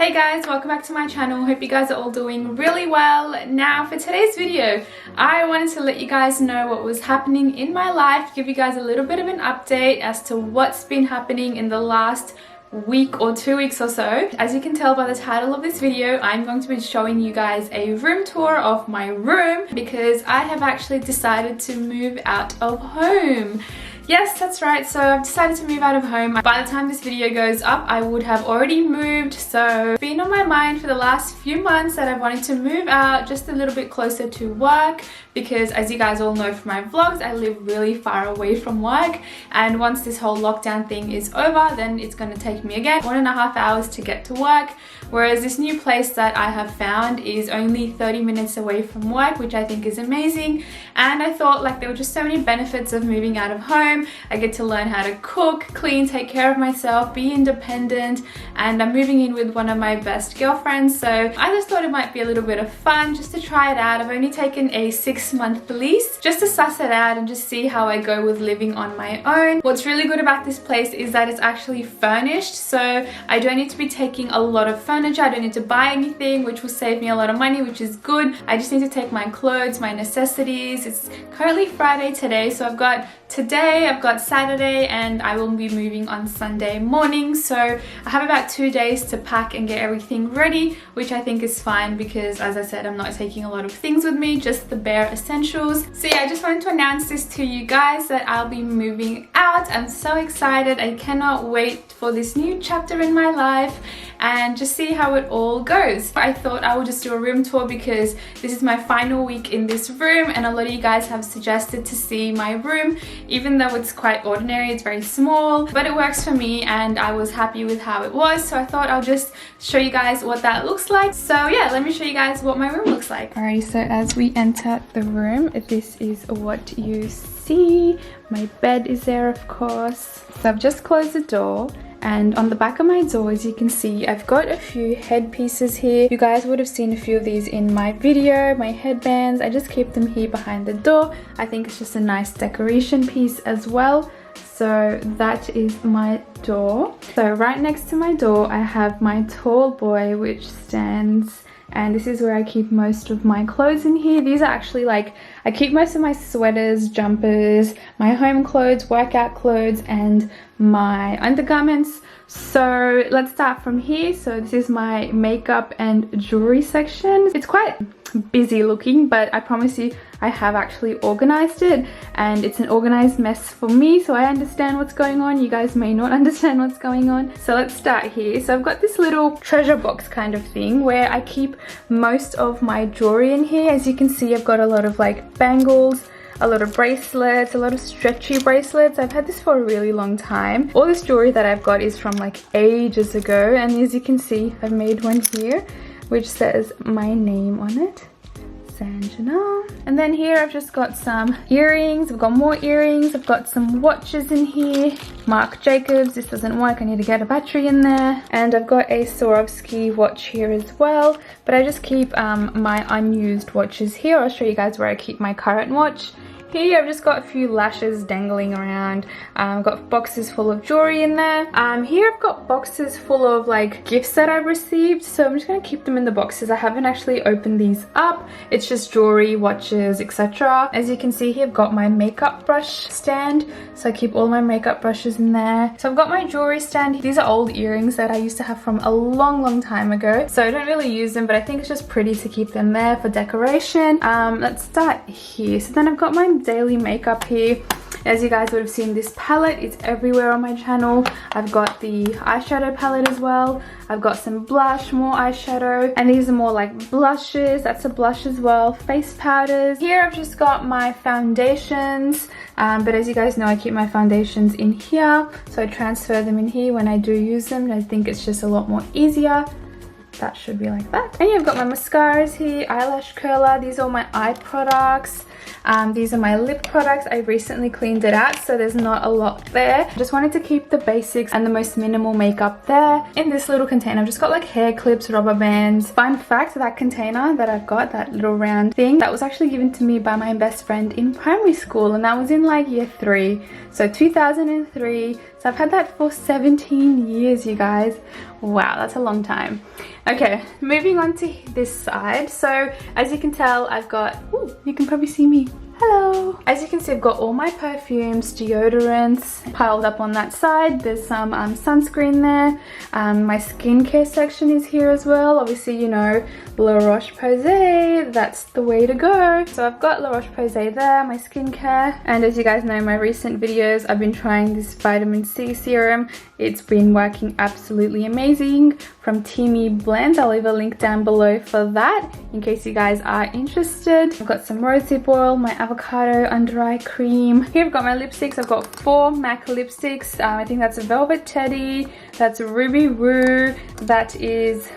Hey guys, welcome back to my channel. Hope you guys are all doing really well. Now for today's video, I wanted to let you guys know what was happening in my life, give you guys a little bit of an update as to what's been happening in the last week or 2 weeks or so. As you can tell by the title of this video, I'm going to be showing you guys a room tour of my room because I have actually decided to move out of home. Yes, that's right. So I've decided to move out of home. By the time this video goes up, I would have already moved. So it's been on my mind for the last few months that I wanted to move out just a little bit closer to work because, as you guys all know from my vlogs, I live really far away from work. And once this whole lockdown thing is over, then it's going to take me again 1.5 hours to get to work. Whereas this new place that I have found is only 30 minutes away from work, which I think is amazing. And I thought like there were just so many benefits of moving out of home. I get to learn how to cook, clean, take care of myself, be independent, and I'm moving in with one of my best girlfriends. So I just thought it might be a little bit of fun just to try it out. I've only taken a 6-month lease just to suss it out and just see how I go with living on my own. What's really good about this place is that it's actually furnished, so I don't need to be taking a lot of furniture. I don't need to buy anything, which will save me a lot of money, which is good. I just need to take my clothes, my necessities. It's currently Friday today, so I've got today, I've got Saturday, and I will be moving on Sunday morning. So I have about 2 days to pack and get everything ready, which I think is fine because, as I said, I'm not taking a lot of things with me, just the bare essentials. So yeah, I just wanted to announce this to you guys that I'll be moving out. I'm so excited. I cannot wait for this new chapter in my life and just see how it all goes. I thought I would just do a room tour because this is my final week in this room and a lot of you guys have suggested to see my room. Even though it's quite ordinary, it's very small, but it works for me and I was happy with how it was. So I thought I'll just show you guys what that looks like. So yeah, let me show you guys what my room looks like. Alrighty, so as we enter the room, this is what you see. My bed is there, of course. So I've just closed the door. And on the back of my door, as you can see, I've got a few headpieces here. You guys would have seen a few of these in my video, my headbands. I just keep them here behind the door. I think it's just a nice decoration piece as well. So that is my door. So right next to my door, I have my tall boy, which stands, and this is where I keep most of my clothes in here. These are actually like, I keep most of my sweaters, jumpers, my home clothes, workout clothes, and my undergarments. So let's start from here. So this is my makeup and jewelry section. It's quite busy looking, but I promise you I have actually organized it, and it's an organized mess for me, so I understand what's going on. You guys may not understand what's going on. So let's start here. So I've got this little treasure box kind of thing where I keep most of my jewelry in here. As you can see, I've got a lot of like bangles, a lot of bracelets, a lot of stretchy bracelets. I've had this for a really long time. All this jewelry that I've got is from like ages ago, and as you can see, I've made one here which says my name on it, Sanjna. And then here I've just got some earrings. I've got more earrings. I've got some watches in here. Marc Jacobs. This doesn't work. I need to get a battery in there. And I've got a Swarovski watch here as well. But I just keep my unused watches here. I'll show you guys where I keep my current watch. Here I've just got a few lashes dangling around. I've got boxes full of jewelry in there. Here I've got boxes full of like gifts that I've received, so I'm just going to keep them in the boxes. I haven't actually opened these up. It's just jewelry, watches, etc. As you can see here, I've got my makeup brush stand, so I keep all my makeup brushes in there. So I've got my jewelry stand. These are old earrings that I used to have from a long time ago, so I don't really use them, but I think it's just pretty to keep them there for decoration. Let's start here. So then I've got my daily makeup here. As you guys would have seen, this palette is everywhere on my channel. I've got the eyeshadow palette as well. I've got some blush, more eyeshadow, and these are more like blushes. That's a blush as well. Face powders. Here I've just got my foundations, but as you guys know, I keep my foundations in here, so I transfer them in here when I do use them, and I think it's just a lot more easier. That should be like that. And yeah, I've got my mascaras here, eyelash curler. These are all my eye products. These are my lip products. I recently cleaned it out, so there's not a lot there. I just wanted to keep the basics and the most minimal makeup there. In this little container, I've just got like hair clips, rubber bands. Fun fact, that container that I've got, that little round thing, that was actually given to me by my best friend in primary school, and that was in like year 3. So 2003, So I've had that for 17 years, you guys. Wow, that's a long time. Okay, moving on to this side. So as you can tell, I've got, ooh, you can probably see me. Hello! As you can see, I've got all my perfumes, deodorants piled up on that side. There's some sunscreen there. My skincare section is here as well. Obviously, you know, La Roche-Posay, that's the way to go. So I've got La Roche-Posay there, my skincare. And as you guys know in my recent videos, I've been trying this vitamin C serum. It's been working absolutely amazing from Teamy Blends. I'll leave a link down below for that in case you guys are interested. I've got some rosehip oil, my avocado under eye cream. Here I've got my lipsticks. I've got 4 MAC lipsticks. I think that's a Velvet Teddy, that's a Ruby Woo, that is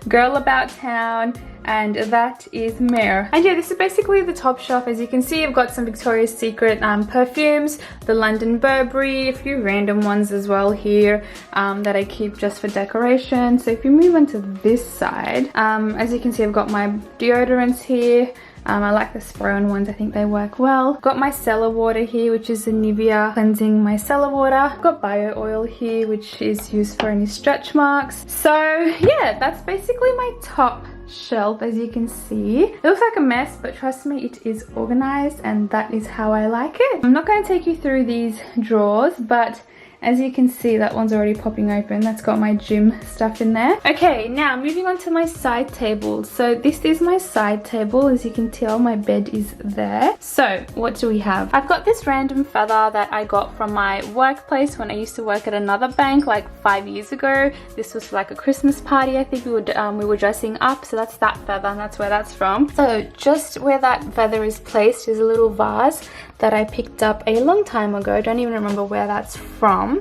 Girl About Town, and that is Mare. And yeah, this is basically the top shelf. As you can see, I've got some Victoria's Secret perfumes, the London Burberry, a few random ones as well here that I keep just for decoration. So if you move on to this side, as you can see, I've got my deodorants here. I like the spray-on ones, I think they work well. Got my cellar water here, which is the Nivea Cleansing Micellar Water. Got bio oil here, which is used for any stretch marks. So yeah, that's basically my top shelf. As you can see, it looks like a mess, but trust me, it is organized and that is how I like it. I'm not going to take you through these drawers, but as you can see, that one's already popping open. That's got my gym stuff in there. Okay, now moving on to my side table. So this is my side table. As you can tell, my bed is there. So what do we have? I've got this random feather that I got from my workplace when I used to work at another bank like 5 years ago. This was like a Christmas party. I think we were dressing up. So that's that feather and that's where that's from. So just where that feather is placed is a little vase that I picked up a long time ago. I don't even remember where that's from.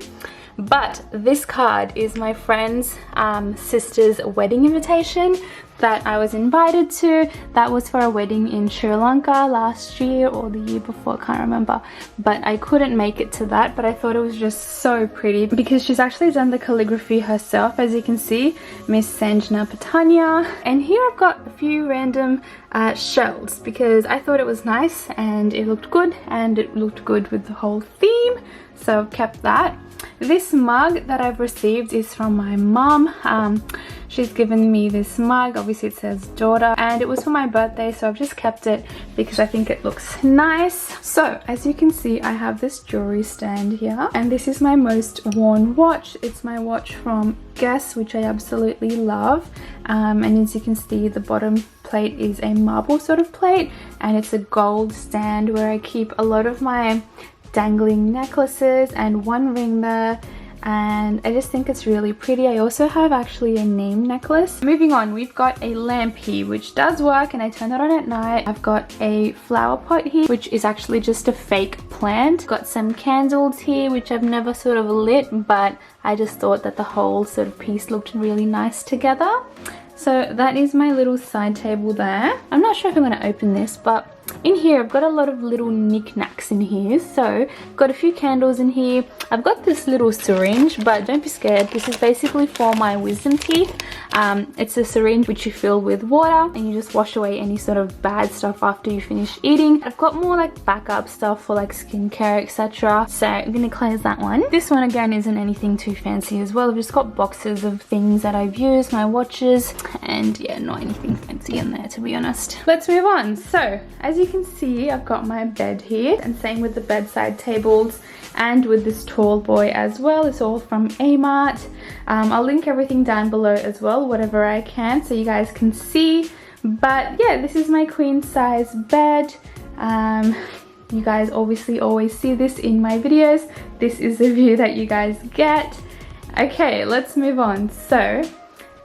But this card is my friend's sister's wedding invitation that I was invited to. That was for a wedding in Sri Lanka last year or the year before, I can't remember. But I couldn't make it to that, but I thought it was just so pretty because she's actually done the calligraphy herself, as you can see, bySanjna. And here I've got a few random shells because I thought it was nice and it looked good and it looked good with the whole theme. So I've kept that. This mug that I've received is from my mum. She's given me this mug. Obviously it says daughter, and it was for my birthday, so I've just kept it because I think it looks nice. So as you can see, I have this jewelry stand here, and this is my most worn watch. It's my watch from Guess, which I absolutely love. And as you can see, the bottom plate is a marble sort of plate, and it's a gold stand where I keep a lot of my dangling necklaces and one ring there, and I just think it's really pretty. I also have actually a name necklace. Moving on, we've got a lamp here which does work and I turn it on at night. I've got a flower pot here which is actually just a fake plant. Got some candles here which I've never sort of lit, but I just thought that the whole sort of piece looked really nice together. So that is my little side table there. I'm not sure if I'm going to open this, but in here I've got a lot of little knickknacks in here. So I've got a few candles in here. I've got this little syringe, but don't be scared. This is basically for my wisdom teeth. It's a syringe which you fill with water and you just wash away any sort of bad stuff after you finish eating. I've got more like backup stuff for like skincare, etc. So I'm going to close that one. This one again isn't anything too fancy as well. I've just got boxes of things that I've used, my watches, and yeah, not anything fancy in there to be honest. Let's move on. So as you can see, I've got my bed here, and same with the bedside tables and with this tall boy as well. It's all from Amart. I'll link everything down below as well, whatever I can, so you guys can see. But yeah, this is my queen size bed. You guys obviously always see this in my videos. This is the view that you guys get. Okay, let's move on. So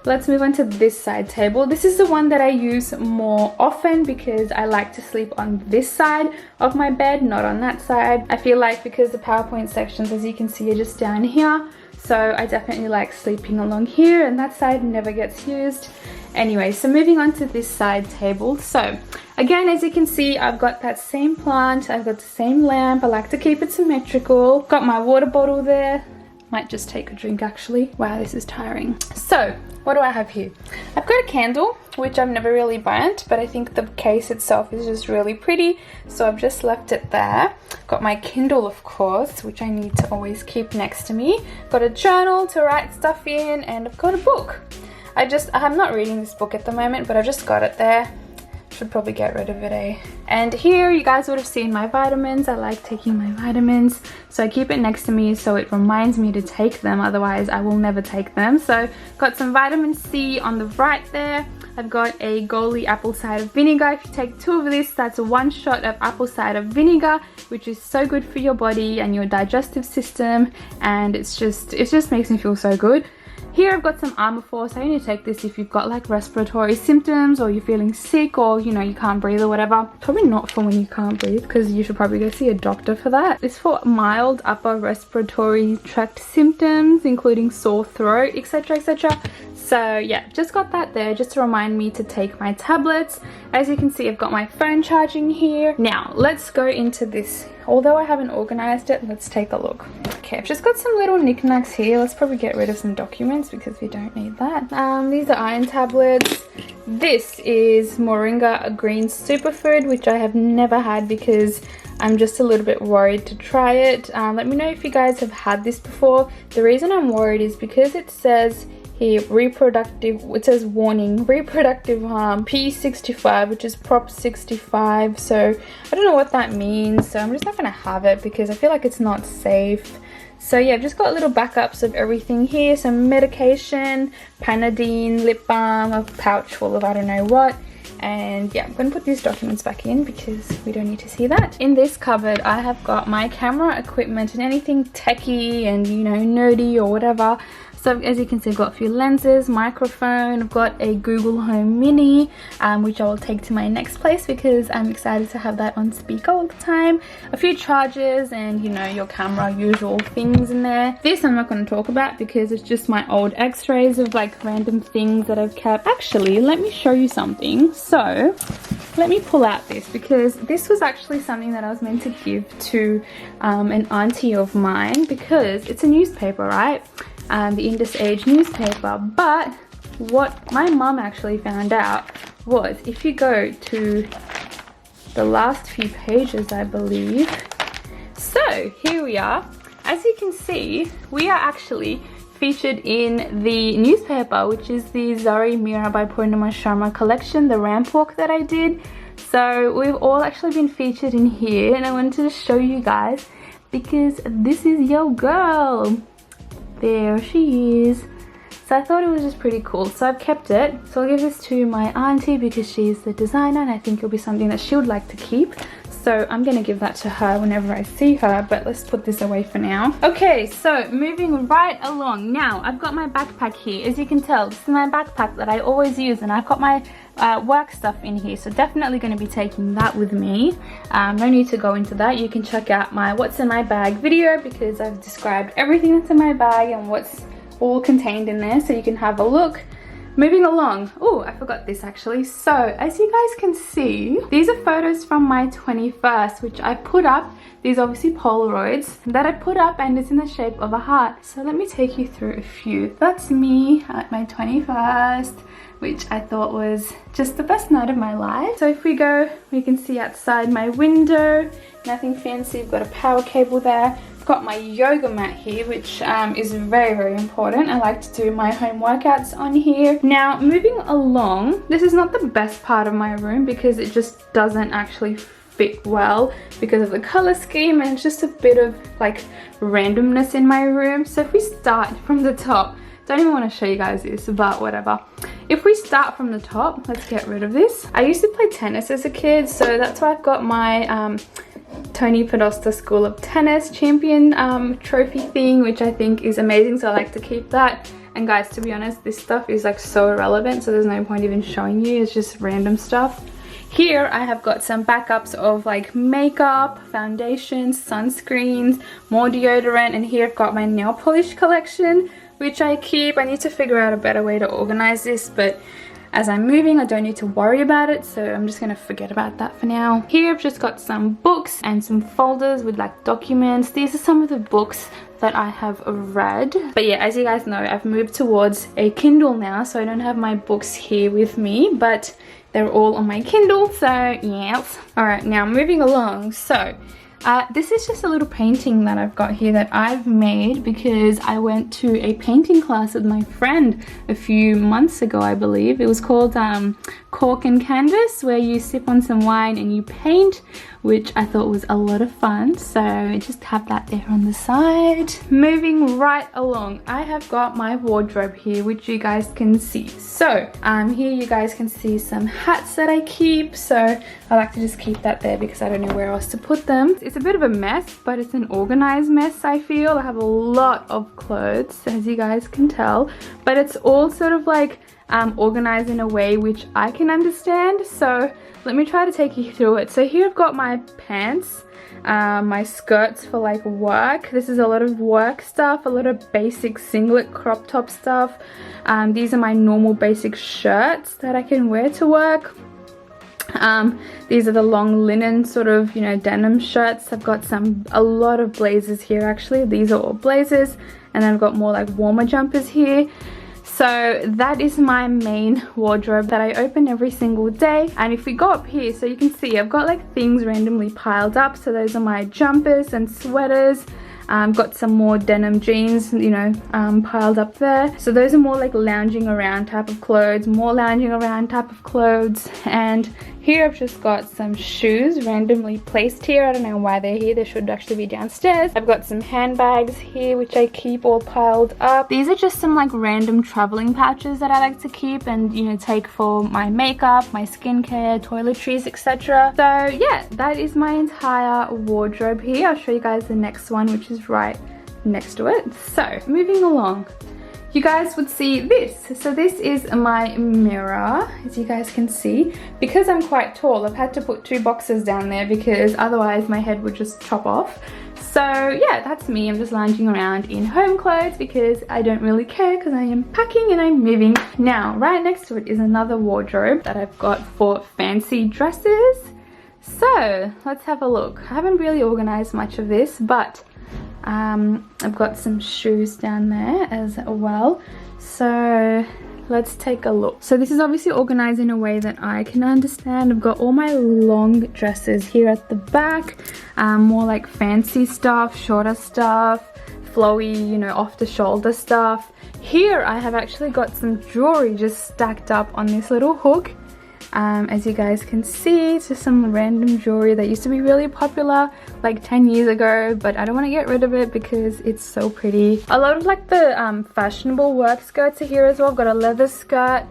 let's move on to this side table. This is the one that I use more often because I like to sleep on this side of my bed, not on that side. I feel like because the PowerPoint sections, as you can see, are just down here, so I definitely like sleeping along here, and that side never gets used. Anyway, so moving on to this side table. So again, as you can see, I've got that same plant, I've got the same lamp. I like to keep it symmetrical. Got my water bottle there. Might just take a drink actually. Wow, this is tiring. So what do I have here? I've got a candle, which I've never really burnt, but I think the case itself is just really pretty, so I've just left it there. Got my Kindle, of course, which I need to always keep next to me. Got a journal to write stuff in, and I've got a book. I'm not reading this book at the moment, but I've just got it there. Should probably get rid of it, eh? And here you guys would have seen my vitamins. I like taking my vitamins, so I keep it next to me so it reminds me to take them, otherwise I will never take them. So got some vitamin C on the right there. I've got a Goli apple cider vinegar. If you take 2 of this, that's 1 shot of apple cider vinegar, which is so good for your body and your digestive system, and it just makes me feel so good. Here I've got some Armour Force. I only take this if you've got like respiratory symptoms, or you're feeling sick, or you know, you can't breathe or whatever. Probably not for when you can't breathe, because you should probably go see a doctor for that. It's for mild upper respiratory tract symptoms, including sore throat, etc, etc. So yeah, just got that there just to remind me to take my tablets. As you can see, I've got my phone charging here. Now let's go into this. Although I haven't organized it, let's take a look. Okay, I've just got some little knickknacks here. Let's probably get rid of some documents because we don't need that. These are iron tablets. This is Moringa Green Superfood, which I have never had because I'm just a little bit worried to try it. Let me know if you guys have had this before. The reason I'm worried is because it says here it says warning, reproductive harm, P65, which is Prop 65. So I don't know what that means, so I'm just not gonna have it because I feel like it's not safe. So yeah, I've just got little backups of everything here. Some medication, Panadine, lip balm, a pouch full of I don't know what. And yeah, I'm gonna put these documents back in because we don't need to see that. In this cupboard, I have got my camera equipment and anything techie and, you know, nerdy or whatever. So as you can see, I've got a few lenses, microphone, I've got a Google Home Mini, which I will take to my next place because I'm excited to have that on speaker all the time. A few chargers and, you know, your camera usual things in there. This I'm not going to talk about because it's just my old x-rays of like random things that I've kept. Actually, let me show you something. So let me pull out this because this was actually something that I was meant to give to an auntie of mine because it's a newspaper, right? The Indus Age newspaper, but what my mum actually found out was if you go to the last few pages, I believe. So here we are. As you can see, we are actually featured in the newspaper, which is the Zari Mira by Purnima Sharma collection, the ramp walk that I did. So we've all actually been featured in here, and I wanted to show you guys because this is your girl. There she is. So I thought it was just pretty cool, so I've kept it. So I'll give this to my auntie because she's the designer and I think it'll be something that she would like to keep. So I'm gonna give that to her whenever I see her, but let's put this away for now. Okay, so moving right along. Now I've got my backpack here. As you can tell, this is my backpack that I always use, and I've got my work stuff in here, so definitely going to be taking that with me. No need to go into that. You can check out my what's in my bag video because I've described everything that's in my bag and what's all contained in there, so you can have a look. Moving along. Oh, I forgot this actually. So as you guys can see, these are photos from my 21st, which I put up. These are obviously Polaroids that I put up, and it's in the shape of a heart. So let me take you through a few. That's me at my 21st, which I thought was just the best night of my life. So if we go, we can see outside my window, nothing fancy. We've got a power cable there. I've got my yoga mat here, which is very, very important. I like to do my home workouts on here. Now, moving along, this is not the best part of my room because it just doesn't actually fit well because of the color scheme, and it's just a bit of like randomness in my room. So if we start from the top, don't even want to show you guys this, but whatever. If we start from the top, let's get rid of this. I used to play tennis as a kid, so that's why I've got my Tony Podesta School of Tennis champion trophy thing, which I think is amazing, so I like to keep that. And guys, to be honest, this stuff is like so irrelevant, so there's no point even showing you. It's just random stuff. Here I have got some backups of like makeup, foundations, sunscreens, more deodorant, and here I've got my nail polish collection, which I keep. I need to figure out a better way to organize this, but as I'm moving, I don't need to worry about it, so I'm just gonna forget about that for now. Here I've just got some books and some folders with like documents. These are some of the books that I have read. But yeah, as you guys know, I've moved towards a Kindle now, so I don't have my books here with me, but they're all on my Kindle, so yes. Alright, now moving along. So this is just a little painting that I've got here that I've made because I went to a painting class with my friend a few months ago, I believe. It was called Cork and Canvas, where you sip on some wine and you paint, which I thought was a lot of fun. So I just have that there on the side. Moving right along, I have got my wardrobe here, which you guys can see. So here you guys can see some hats that I keep. So I like to just keep that there because I don't know where else to put them. It's a bit of a mess, but it's an organized mess, I feel. I have a lot of clothes, as you guys can tell, but it's all sort of like organized in a way which I can understand. So let me try to take you through it. So here I've got my pants, my skirts for like work. This is a lot of work stuff, a lot of basic singlet crop top stuff. These are my normal basic shirts that I can wear to work. These are the long linen sort of, you know, denim shirts. I've got a lot of blazers here actually. These are all blazers, and then I've got more like warmer jumpers here. So that is my main wardrobe that I open every single day. And if we go up here, so you can see I've got like things randomly piled up. So those are my jumpers and sweaters. Got some more denim jeans, you know, piled up there. So those are more like lounging around type of clothes, more lounging around type of clothes. And here I've just got some shoes randomly placed here. I don't know why they're here. They should actually be downstairs. I've got some handbags here which I keep all piled up. These are just some like random traveling pouches that I like to keep and, you know, take for my makeup, my skincare, toiletries, etc. So yeah, that is my entire wardrobe here. I'll show you guys the next one, which is right next to it. So moving along, you guys would see this. So this is my mirror, as you guys can see. Because I'm quite tall, I've had to put 2 boxes down there because otherwise my head would just chop off. So yeah, that's me. I'm just lounging around in home clothes because I don't really care because I am packing and I'm moving. Now, right next to it is another wardrobe that I've got for fancy dresses. So let's have a look. I haven't really organized much of this, but I've got some shoes down there as well. So let's take a look. So this is obviously organized in a way that I can understand. I've got all my long dresses here at the back, more like fancy stuff, shorter stuff, flowy, you know, off the shoulder stuff. Here I have actually got some jewelry just stacked up on this little hook. As you guys can see, it's just some random jewelry that used to be really popular like 10 years ago, but I don't want to get rid of it because it's so pretty. A lot of like the fashionable work skirts are here as well. I've got a leather skirt,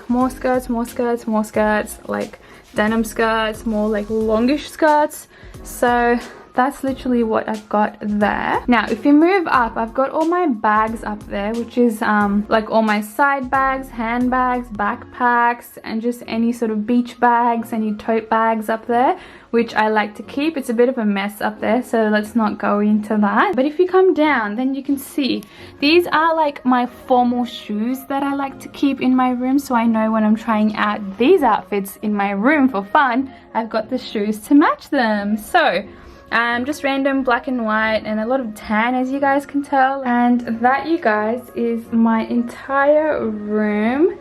more skirts, more skirts, more skirts, like denim skirts, more like longish skirts. So that's literally what I've got there. Now if you move up, I've got all my bags up there, which is like all my side bags, handbags, backpacks, and just any sort of beach bags, any tote bags up there, which I like to keep. It's a bit of a mess up there, so let's not go into that. But if you come down, then you can see these are like my formal shoes that I like to keep in my room, so I know when I'm trying out these outfits in my room for fun, I've got the shoes to match them. So just random black and white and a lot of tan, as you guys can tell. And that, you guys, is my entire room.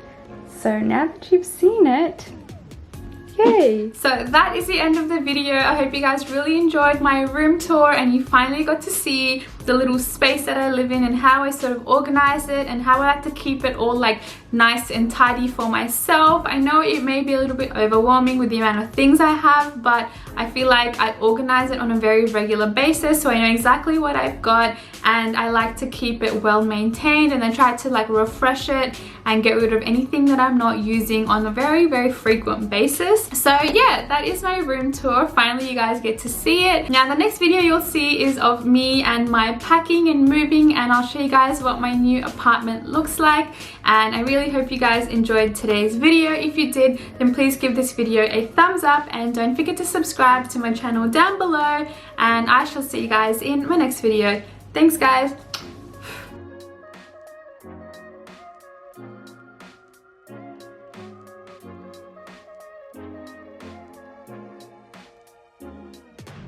So now that you've seen it, yay! So that is the end of the video. I hope you guys really enjoyed my room tour and you finally got to see the little space that I live in and how I sort of organize it and how I like to keep it all like nice and tidy for myself. I know it may be a little bit overwhelming with the amount of things I have, but I feel like I organize it on a very regular basis, so I know exactly what I've got, and I like to keep it well maintained and then try to like refresh it and get rid of anything that I'm not using on a very frequent basis. So yeah, that is my room tour. Finally you guys get to see it. Now the next video you'll see is of me and my packing and moving, and I'll show you guys what my new apartment looks like. And I really hope you guys enjoyed today's video. If you did, then please give this video a thumbs up and don't forget to subscribe to my channel down below, and I shall see you guys in my next video. Thanks guys.